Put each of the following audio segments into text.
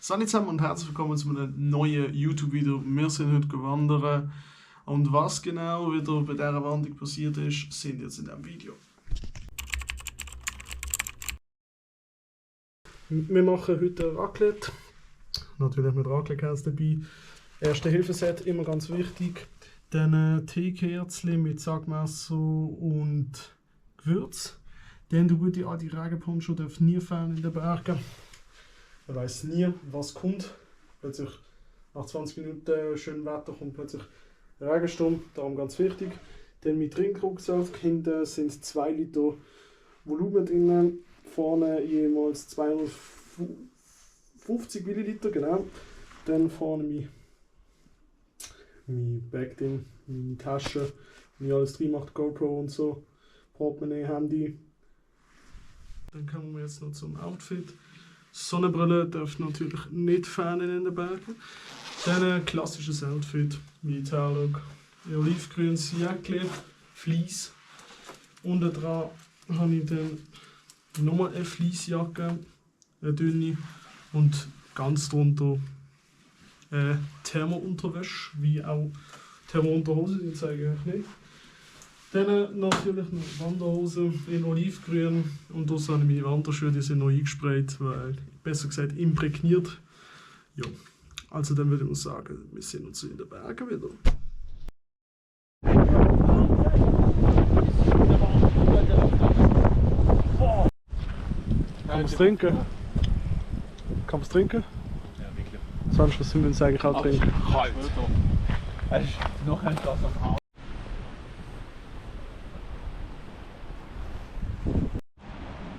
Salut zusammen und herzlich willkommen zu einem neuen YouTube-Video. Wir sind heute gewandert und was genau wieder bei dieser Wanderung passiert ist, seht ihr jetzt in diesem Video. Wir machen heute Raclette, natürlich mit Raclette-Käse dabei. Erste-Hilfe-Set, immer ganz wichtig. Dann Teekerzchen mit Sackmesser und Gewürz. Dann der gute alte Regenponcho darf nie fehlen in den Bergen. Man weiß nie, was kommt. Plötzlich nach 20 Minuten schönem Wetter kommt plötzlich ein Regensturm, darum ganz wichtig. Dann mit Trinkrucksack, hinten sind 2 Liter Volumen drin, vorne jemals 250 Milliliter, genau. Dann vorne mein Bag drin, meine Tasche, wenn ich alles drin macht, GoPro und so, Portemonnaie, Handy. Dann kommen wir jetzt noch zum Outfit. Sonnenbrille darf natürlich nicht fehlen in den Bergen. Dann ein klassisches Outfit, Militärlook. Olivgrünes Jäckchen, Fleece. Unten dran habe ich dann nochmal eine Fleecejacke, eine dünne. Und ganz drunter Thermounterwäsche, wie auch Thermounterhose, die zeige ich nicht. Dann natürlich noch Wanderhosen in Olivgrün und da sind meine Wanderschuhe, die sind noch eingesprayt, weil, besser gesagt imprägniert. Ja, also dann würde ich mal sagen, wir sehen uns in den Bergen wieder. Kann man es trinken? Kann man es trinken? Ja, wirklich. Sonst was sind wir uns eigentlich auch trinken? Kalt. Es ist noch ein Glas am Haus.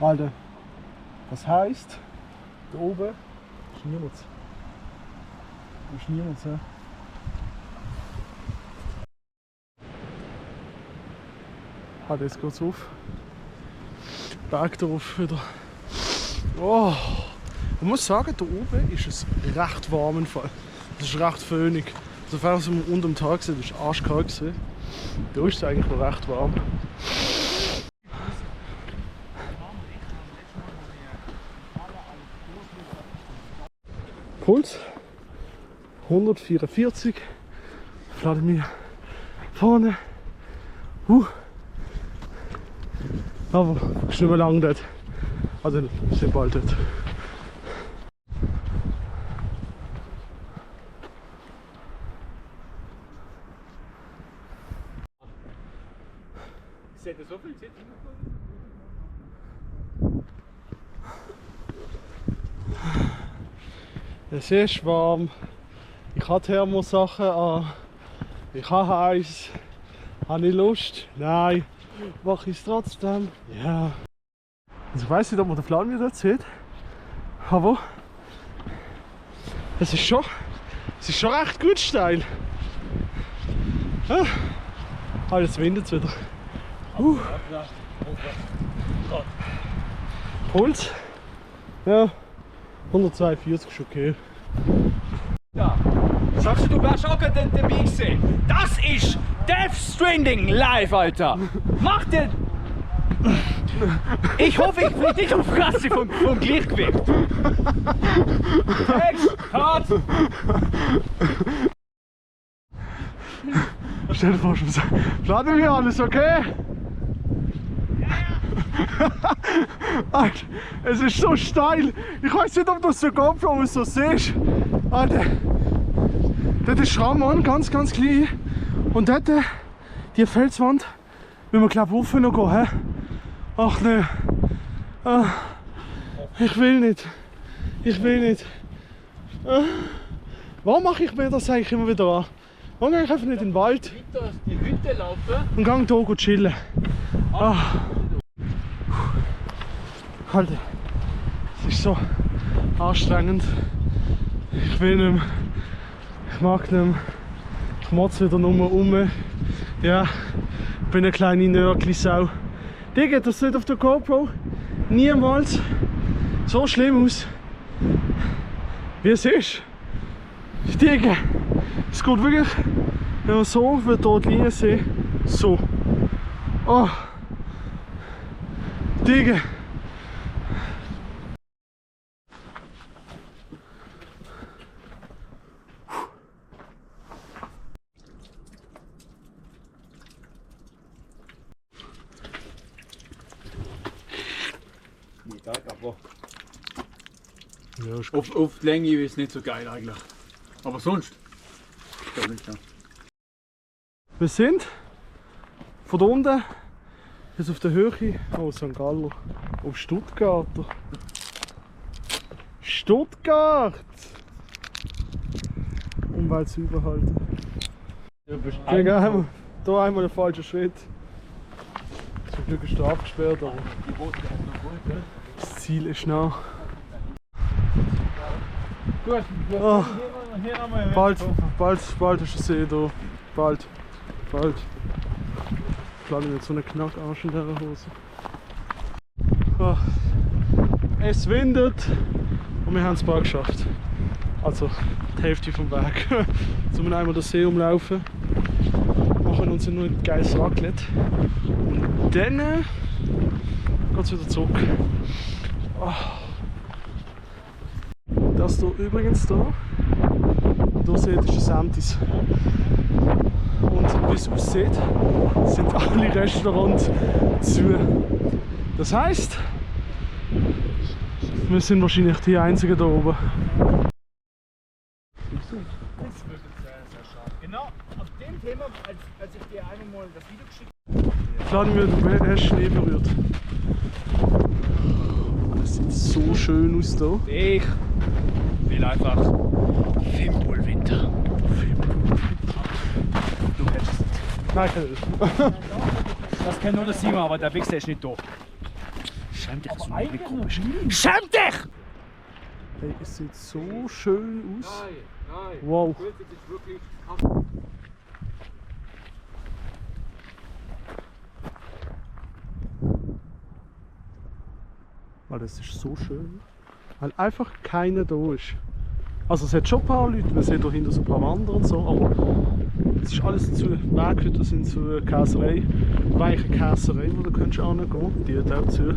Alter, das heisst, da oben ist niemand. Da ist niemand, ja. Halt, jetzt geht's auf. Berg drauf wieder. Oh. Ich muss sagen, da oben ist es recht warm im Fall. Es ist recht föhnig. Sofern es unter dem Tag sind, ist es arschkalt gewesen. Da ist es eigentlich noch recht warm. Puls 144. Ich lade mir vorne. Aber ist nicht mehr lang dort. Also wir sind bald dort. Seht ihr so viel Zeit? Es ist warm. Ich habe Thermosachen an. Ich habe heiß. Habe ich Lust? Nein. Mache ich es trotzdem? Ja. Also ich weiß nicht, ob man den Flamme dort sieht. Aber es ist schon recht gut steil. Ah, jetzt windet es wieder. Puls? Ja. 142 ist okay. Ja. Sagst du wärst auch gerade dabei gewesen? Das ist Death Stranding live, Alter! Mach den! Ich hoffe, ich fliege nicht auf die Fresse vom Gleichgewicht! Next, Cut! Stell dir vor, schon sagen, Vladimir, alles okay? Alter, es ist so steil. Ich weiß nicht, ob du es so GoPro so siehst. Alter, dort ist Schrammann, ganz klein. Und dort, die Felswand, will man glaube ich rauf noch gehen. He? Ach ne. Ich will nicht. Warum mache ich mir das eigentlich immer wieder an? Warum gehe ich einfach nicht in den Wald Die Hütte laufen. und gehe hier chillen? Alter, es ist so anstrengend. Ich will nicht mehr. Ich mag nicht mehr. Ich motze wieder nur um. Ja, ich bin eine kleine Nörgli-Sau. Digga, das sieht auf der GoPro niemals so schlimm aus, wie es ist. Digga, es geht wirklich, wenn man so wird dort liegen sehen. So. Oh. Digga. aber Ja, ist auf die Länge ist es nicht so geil eigentlich. Aber sonst. Ja, nicht, ja. Wir sind von da unten jetzt auf der Höhe, oh St. Galler, auf Stuttgarter. Stuttgart! Umwelt sauber halten. Hier einmal der falsche Schritt. Zum Glück ist der abgesperrt, aber das Ziel ist nah. Oh, bald ist der See da. Bald. Ich lade mir jetzt so einen Knackarsch in dieser Hose. Oh. Es windet und wir haben es bald geschafft. Also die Hälfte vom Weg. Jetzt müssen wir einmal den See umlaufen. Machen uns nur ein geiles Raclette. Und dann geht es wieder zurück. Oh. Das hier übrigens hier. Hier seht ihr, ist das Samtis. Und wie es aussieht, sind alle Restaurants zu. Das heisst, wir sind wahrscheinlich die Einzigen hier oben. Das wird sehr, sehr schade. Genau, auf dem Thema, als ich dir einmal das Video geschickt habe. Vladimir, du hast Schnee berührt. Das sieht so schön aus hier. Ich will einfach Fimbulwinter. Du kennst es nicht. Nein, ich kann nicht. Das kennt nur der Simon, aber der Wichser ist nicht da. Schäm dich, das ist wirklich komisch. Schäm dich! Hey, es sieht so schön aus. Nein. Wow. Weil das ist so schön. Weil einfach keiner da ist. Also es hat schon ein paar Leute, man sieht da hinten so ein paar Wanderer und so, aber es ist alles zu. Weghütten sind zu einer Käserei. Weiche Käserei, wo du kannst hingehen. Die hat auch zu.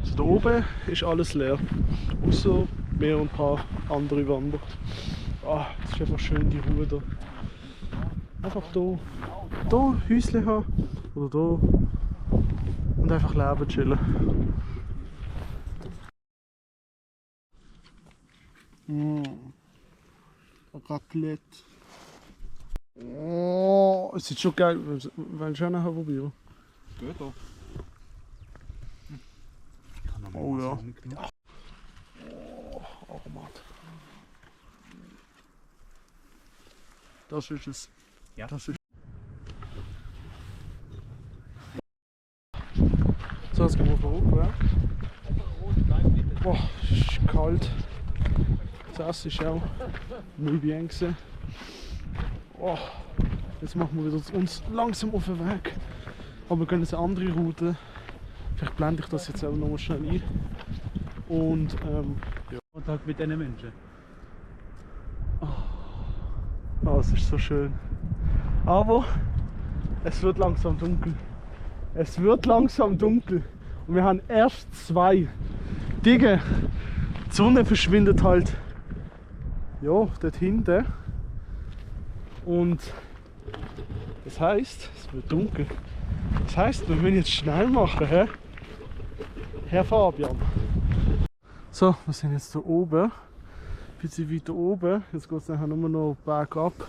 Also da oben ist alles leer. Außer mehr und ein paar andere Wanderer. Ah, das ist einfach schön, die Ruhe da. Einfach da Häuschen haben oder da und einfach leben, chillen. Raclette. Oh, es sieht schon geil aus. Willst du auch nachher probieren? Geht doch. Oh ja. Oh, Aromat. Das ist es. Ja. Das ist. So, jetzt gehen wir von weg. Boah, es ist kalt. Das Essen ist auch muy bien gewesen. Oh, jetzt machen wir wieder uns langsam auf den Weg. Aber wir gehen jetzt eine andere Route. Vielleicht blende ich das jetzt auch noch mal schnell ein. Und ja. Und halt mit diesen Menschen. Oh, es ist so schön. Aber es wird langsam dunkel. Es wird langsam dunkel. Und wir haben erst 2 Dinge. Die Sonne verschwindet halt. Ja, dort hinten. Und das heisst, es wird dunkel. Das heisst, wir müssen jetzt schnell machen, hä? Herr Fabian. So, wir sind jetzt hier oben. Ein bisschen weiter oben. Jetzt geht es nachher nur noch bergab. Wir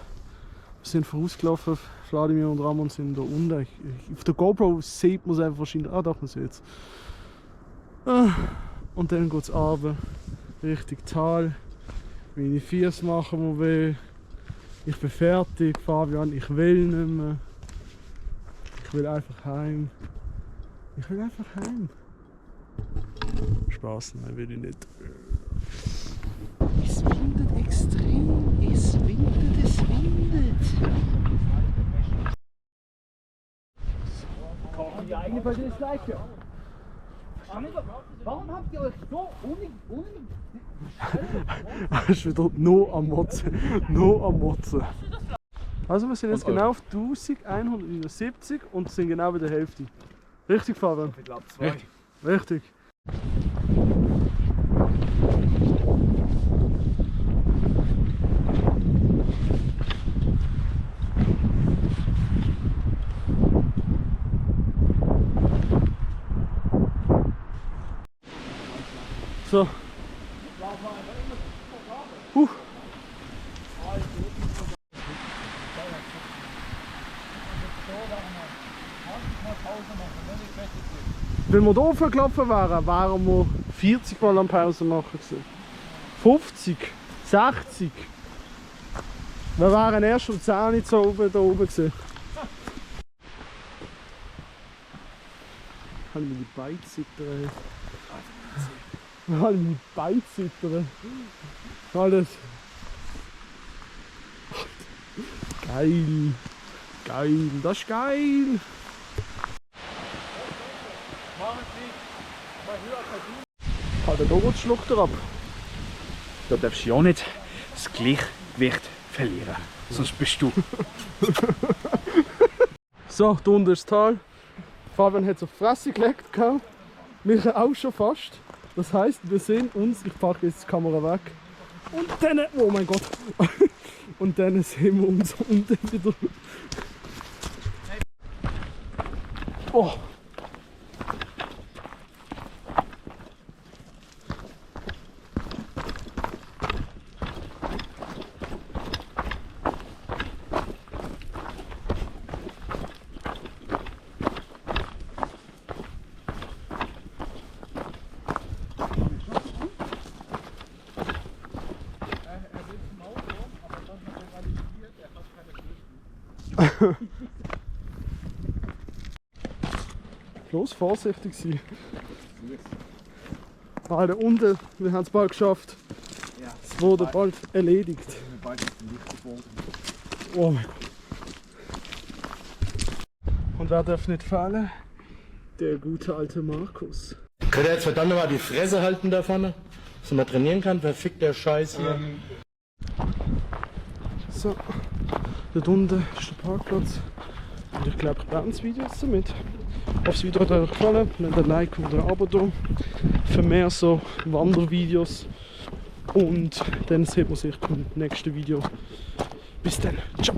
sind vorausgelaufen. Vladimir und Ramon sind da unten. Auf der GoPro sieht man es einfach wahrscheinlich. Ah, doch, man sieht es. Und dann geht es runter. Richtung Tal. Meine Fiers machen wir weh. Ich bin fertig, Fabian, ich will nicht mehr. Ich will einfach heim. Ich will einfach heim. Spaß, nein, will ich nicht. Es windet extrem, es windet. Die eigene Person ist gleiche. Warum habt ihr euch so ohne Es ist wieder noch am Motzen. Noch am Motzen. Also wir sind jetzt genau auf 1179 und sind genau bei der Hälfte. Richtig, Fabian? Ich glaube 2. Richtig. Wenn wir hier hochgelaufen wären, wären wir 40 Mal am Pause machen gewesen. 50, 60. Wir wären erst um 10 Uhr so oben, da oben gewesen. Ich habe meine Beine zittern. Ich habe meine Beine zittern. Alles. Geil. Geil. Das ist geil. Der Dogot schluckt er ab. Da darfst du ja nicht das Gleichgewicht verlieren. Sonst bist du. So, da unten ist das Tal. Fabian hat es auf die Fresse gelegt. Mich auch schon fast. Das heisst, wir sehen uns. Ich packe jetzt die Kamera weg. Und dann. Oh mein Gott! Und dann sehen wir uns unten wieder. Oh! Bloß vorsichtig sein. Ah, da unten, wir haben es bald geschafft. Es wurde bald erledigt. Oh mein Gott. Und wer darf nicht fallen? Der gute alte Markus. Könnte jetzt verdammt mal die Fresse halten da vorne? Dass man trainieren kann? Wer fickt der Scheiß hier? So, dort unten ist der Parkplatz. Und ich glaube, ich beende das Video jetzt damit. Ich hoffe, das Video hat euch gefallen. Lasst ein Like oder ein Abo da. Für mehr so Wandervideos. Und dann sehen wir sich im nächsten Video. Bis dann. Ciao.